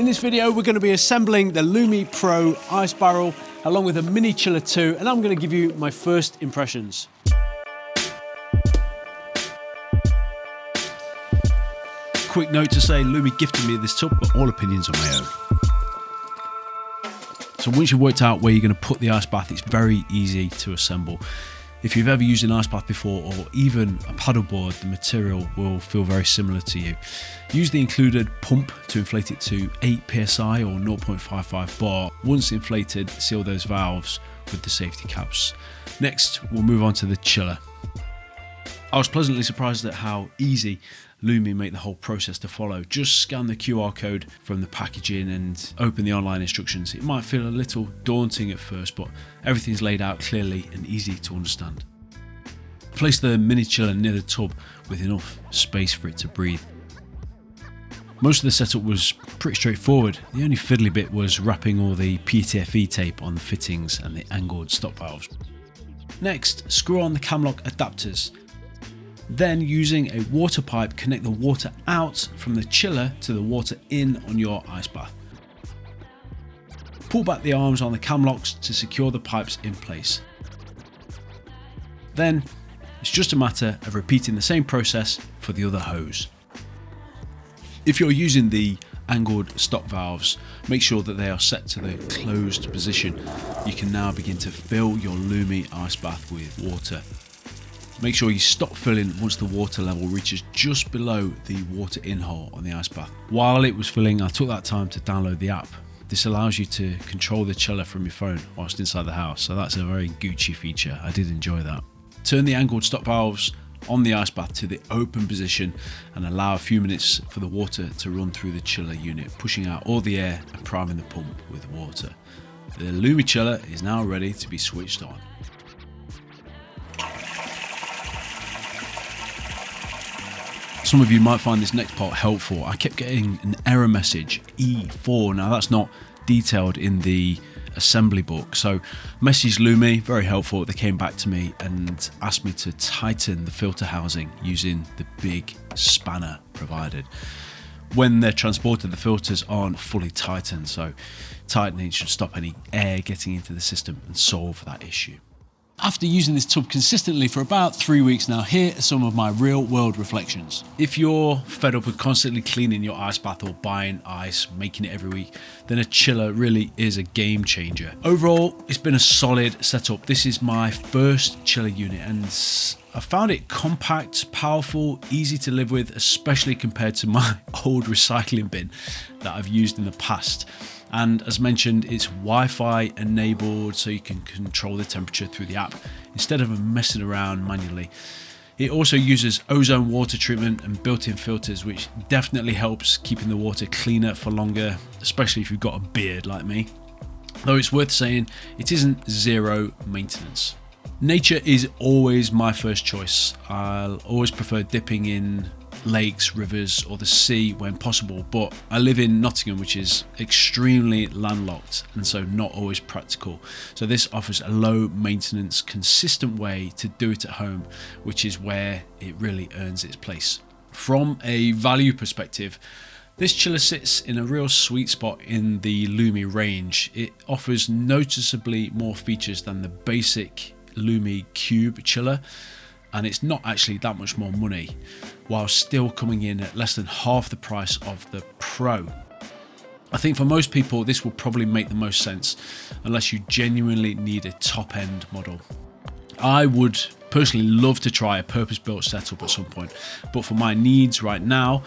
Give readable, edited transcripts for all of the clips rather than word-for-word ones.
In this video, we're going to be assembling the LUMI Pro ice barrel along with a mini chiller too, and I'm going to give you my first impressions. Quick note to say, LUMI gifted me this tub, but all opinions are my own. So once you've worked out where you're going to put the ice bath, it's very easy to assemble. If you've ever used an ice bath before, or even a paddleboard, the material will feel very similar to you. Use the included pump to inflate it to 8 psi or 0.55 bar. Once inflated, seal those valves with the safety caps. Next, we'll move on to the chiller. I was pleasantly surprised at how easy LUMI make the whole process to follow. Just scan the QR code from the packaging and open the online instructions. It might feel a little daunting at first, but everything's laid out clearly and easy to understand. Place the mini chiller near the tub with enough space for it to breathe. Most of the setup was pretty straightforward. The only fiddly bit was wrapping all the PTFE tape on the fittings and the angled stop valves. Next, screw on the camlock adapters. Then, using a water pipe, connect the water out from the chiller to the water in on your ice bath. Pull back the arms on the cam locks to secure the pipes in place. Then, it's just a matter of repeating the same process for the other hose. If you're using the angled stop valves, make sure that they are set to the closed position. You can now begin to fill your LUMI ice bath with water. Make sure you stop filling once the water level reaches just below the water in hole on the ice bath. While it was filling, I took that time to download the app. This allows you to control the chiller from your phone whilst inside the house, so that's a very Gucci feature. I did enjoy that. Turn the angled stop valves on the ice bath to the open position and allow a few minutes for the water to run through the chiller unit, pushing out all the air and priming the pump with water. The LUMI chiller is now ready to be switched on. Some of you might find this next part helpful. I kept getting an error message, E4. Now that's not detailed in the assembly book. So message LUMI, very helpful. They came back to me and asked me to tighten the filter housing using the big spanner provided. When they're transported, the filters aren't fully tightened, so tightening should stop any air getting into the system and solve that issue. After using this tub consistently for about 3 weeks now, here are some of my real world reflections. If you're fed up with constantly cleaning your ice bath or buying ice, making it every week, then a chiller really is a game changer. Overall, it's been a solid setup. This is my first chiller unit and I found it compact, powerful, easy to live with, especially compared to my old recycling bin that I've used in the past. And as mentioned, it's Wi-Fi enabled, so you can control the temperature through the app instead of messing around manually. It also uses ozone water treatment and built-in filters, which definitely helps keeping the water cleaner for longer, especially if you've got a beard like me. Though it's worth saying, it isn't zero maintenance. Nature is always my first choice. I'll always prefer dipping in lakes, rivers or the sea when possible, but I live in Nottingham, which is extremely landlocked and so not always practical. So this offers a low maintenance, consistent way to do it at home, which is where it really earns its place. From a value perspective, this chiller sits in a real sweet spot in the LUMI range. It offers noticeably more features than the basic LUMI Cube chiller, and it's not actually that much more money, while still coming in at less than half the price of the Pro. I think for most people this will probably make the most sense unless you genuinely need a top-end model. I would personally love to try a purpose-built setup at some point, but for my needs right now,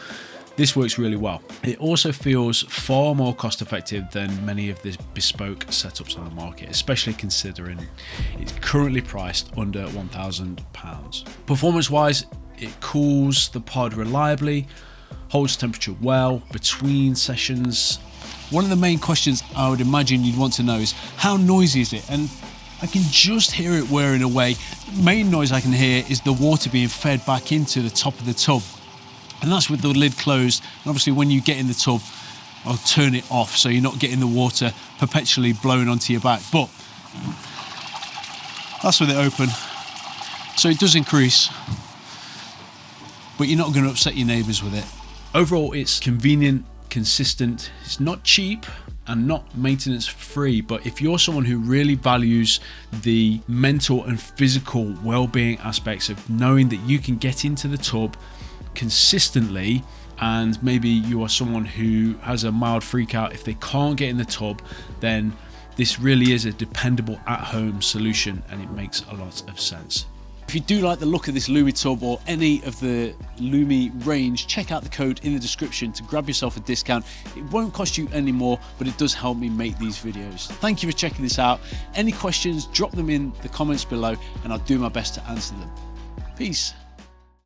this works really well. It also feels far more cost effective than many of the bespoke setups on the market, especially considering it's currently priced under £1,000. Performance wise, it cools the pod reliably, holds temperature well between sessions. One of the main questions I would imagine you'd want to know is how noisy is it? And I can just hear it whirring away. The main noise I can hear is the water being fed back into the top of the tub. And that's with the lid closed. And obviously when you get in the tub, I'll turn it off so you're not getting the water perpetually blowing onto your back. But that's with it open. So it does increase, but you're not going to upset your neighbours with it. Overall, it's convenient, consistent. It's not cheap and not maintenance free, but if you're someone who really values the mental and physical well-being aspects of knowing that you can get into the tub consistently, and maybe you are someone who has a mild freak out if they can't get in the tub, then this really is a dependable at-home solution, and it makes a lot of sense. If you do like the look of this LUMI tub or any of the LUMI range, check out the code in the description to grab yourself a discount. It won't cost you any more, but it does help me make these videos. Thank you for checking this out. Any questions, drop them in the comments below and I'll do my best to answer them. Peace.